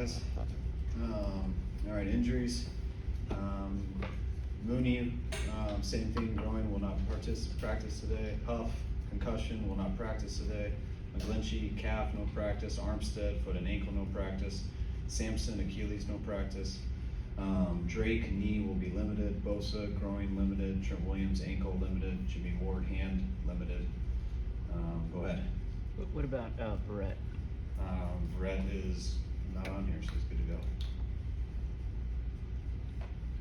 guys. All right, injuries. Mooney, same thing, groin, will not practice today. Huff, concussion, will not practice today. McGlinchey, calf, no practice. Armstead, foot and ankle, no practice. Sampson, Achilles, no practice. Drake, knee will be limited. Bosa, groin, limited. Trent Williams, ankle, limited. Jimmy Ward, hand, limited. Go ahead. What about Verrett? Verrett is not on here, so he's good to go.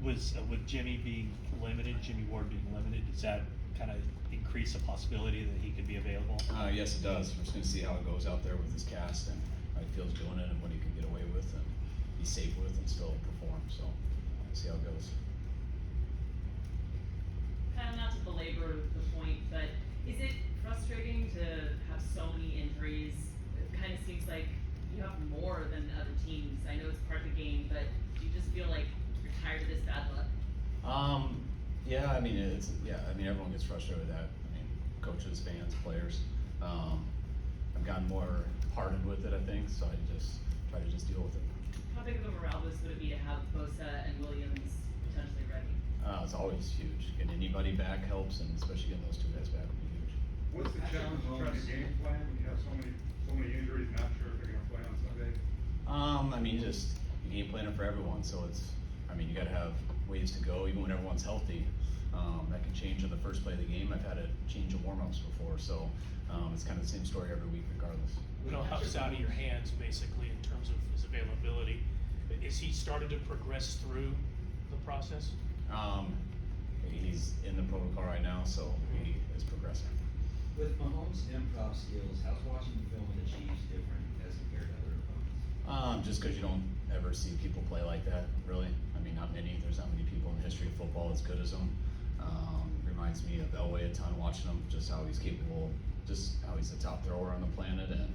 With Jimmy being limited, Jimmy Ward being limited, does that kind of increase the possibility that he could be available? Yes, it does. We're just going to see how it goes out there with his cast and how he feels doing it and what he can get away with and be safe with and still perform. So, see how it goes. Kind of not to belabor the point, but is it frustrating to have so many injuries? It kind of seems like you have more than other teams. I know it's part of the game, but do you just feel like you're tired of this bad luck? Yeah, I mean, everyone gets frustrated with that. I mean, coaches, fans, players. I've gotten more hardened with it, I think, so I just try to just deal with it. How big of a morale boost would it be to have Bosa and Williams potentially ready? It's always huge. Getting anybody back helps, and especially getting those two guys back would be huge. What's the challenge of trying to game plan when you have so many injuries, not sure if they're gonna play on Sunday? I mean, just you game planning for everyone, so you gotta have ways to go, even when everyone's healthy. That can change on the first play of the game. I've had it change in warm-ups before, so it's kind of the same story every week regardless. We know Huff's out of your hands basically in terms of his availability. Is he started to progress through the process? He's in the protocol right now, so he is progressing. With Mahomes' improv skills, how's watching the film of the Chiefs different as compared to other opponents? Just because you don't ever see people play like that, really. I mean, not many. There's not many people in the history of football as good as him. Reminds me of Elway a ton watching him, just how he's capable, just how he's the top thrower on the planet, and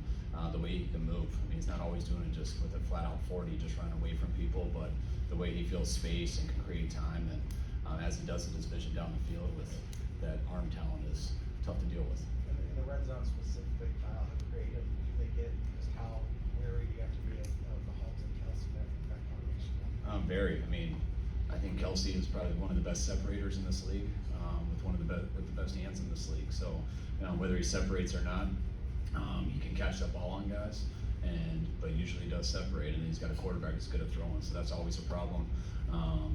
the way he can move. I mean, he's not always doing it just with a flat-out 40, just running away from people, but the way he feels space and can create time, and as he does it, his vision down the field with that arm talent is tough to deal with. In the red zone specifically, Kyle, how creative do they get? Just how wary do you have to be of Mahomes and Kelsey that combination? Very. I mean, I think Kelsey is probably one of the best separators in this league, with the best hands in this league. So, whether he separates or not, he can catch that ball on guys, but usually does separate, and he's got a quarterback that's good at throwing, so that's always a problem.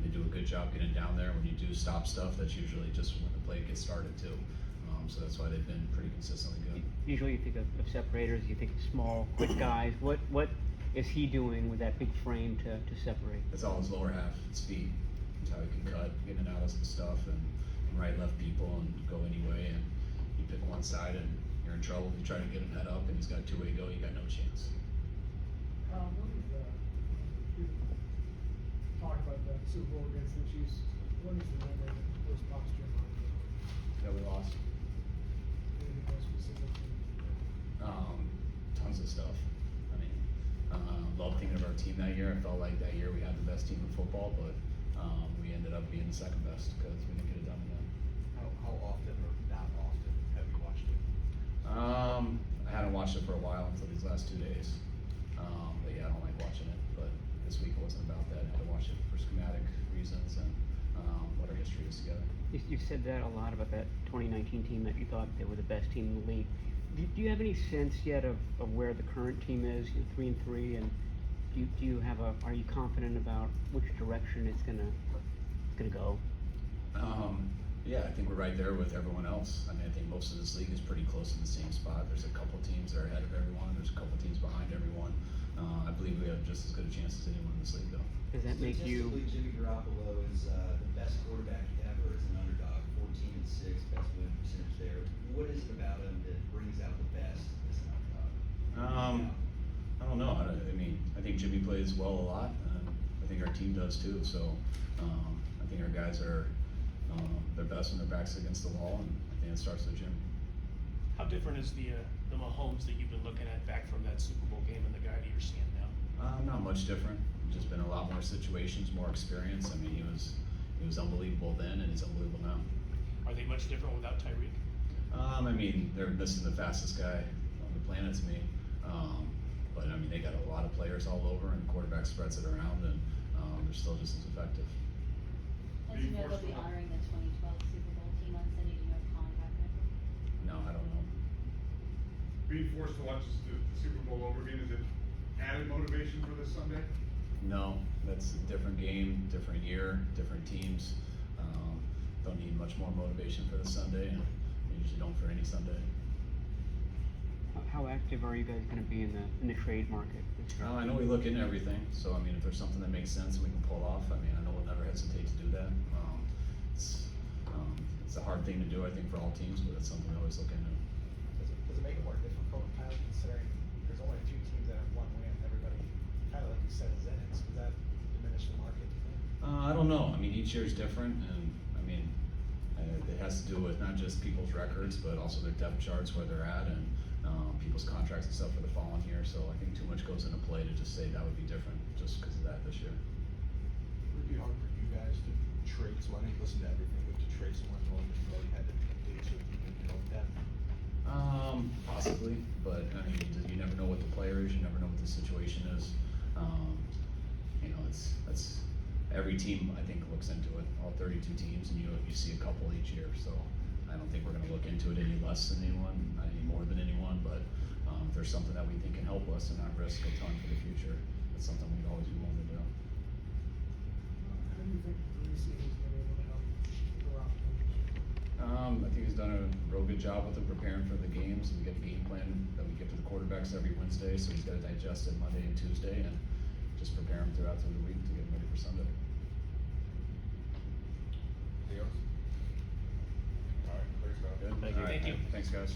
They do a good job getting down there. When you do stop stuff, that's usually just when the play gets started too. So that's why they've been pretty consistently good. Usually you think of separators, you think of small, quick guys. What is he doing with that big frame to separate? It's all his lower half, his feet. It's how he can cut, get in and out of some stuff, and right, left people, and go anyway. And you pick one side, and you're in trouble. If you try to get him head up, and he's got a two-way go, you got no chance. What is talk about the Super Bowl against the Chiefs? What is the number post posture That we lost. anything more specific? Tons of stuff. I mean, love thinking of our team that year. I felt like that year we had the best team in football, but we ended up being the second best because we didn't get it done in the end. How often or not often have you watched it? I hadn't watched it for a while until these last 2 days. But yeah, I don't like watching it. But this week it wasn't about that. I had to watch it for schematic reasons and what our history is together. You've said that a lot about that 2019 team that you thought they were the best team in the league. Do you have any sense yet of where the current team is? You're 3-3, and are you confident about which direction it's gonna go? Yeah, I think we're right there with everyone else. I mean, I think most of this league is pretty close in the same spot. There's a couple teams that are ahead of everyone. There's a couple teams behind everyone. I believe we have just as good a chance as anyone in this league, though. Does that make you? Statistically, Jimmy Garoppolo is the best quarterback ever as an underdog, 14-6, best win percentage there. What is it about him that brings out the best as an underdog? I don't know. I think Jimmy plays well a lot. I think our team does too. So I think our guys are their best when their back's against the wall, and I think it starts with Jimmy. How different is the Mahomes that you've been looking at back from that Super Bowl game and the guy that you're seeing now? Not much different. Just been a lot more situations, more experience. I mean, he was unbelievable then, and he's unbelievable now. Are they much different without Tyreek? I mean, they're missing the fastest guy on the planet to me. But I mean, they got a lot of players all over, and the quarterback spreads it around, and they're still just as effective. As you know, they'll be honoring the 2012 Super Bowl team on Sunday. Do you know contact info? No, I don't know. Being forced to watch the Super Bowl over again, is it added motivation for this Sunday? No, that's a different game, different year, different teams. Don't need much more motivation for the Sunday, and we usually don't for any Sunday. How active are you guys gonna be in the trade market this year? I know we look into everything, so I mean, if there's something that makes sense and we can pull off, I mean, I know we'll never hesitate to do that. It's a hard thing to do, I think, for all teams, but it's something we always look into. Does it make it more difficult, kind of considering there's only 2 teams that have 1 win, everybody, kind of like you said, is in it, so does that diminish the market, do you think? I don't know, I mean, each year is different, and I mean, it has to do with not just people's records, but also their depth charts, where they're at, and people's contracts and stuff for the following year, so I think too much goes into play to just say that would be different, just because of that this year. Would it be hard for you guys to trade someone? I didn't listen to everything, but to trade someone knowing that you already had to engage with them? Possibly, but I mean, you never know what the player is, you never know what the situation is. You know, that's every team, I think, looks into it, all 32 teams, and you see a couple each year, so I don't think we're gonna look into it any less than anyone, any more than anyone, but if there's something that we think can help us and not risk a ton for the future, that's something we'd always be willing to do. How do you think Parisi has been able to help the Rock? I think he's done a real good job with it, preparing for the games. We get a game plan that we give to the quarterbacks every Wednesday, so he's got to digest it Monday and Tuesday, and just prepare them through the week to get them ready for Sunday. Anything else? All right, thanks, Bob. Good. Thank you. All right, Thank you. Thanks, guys.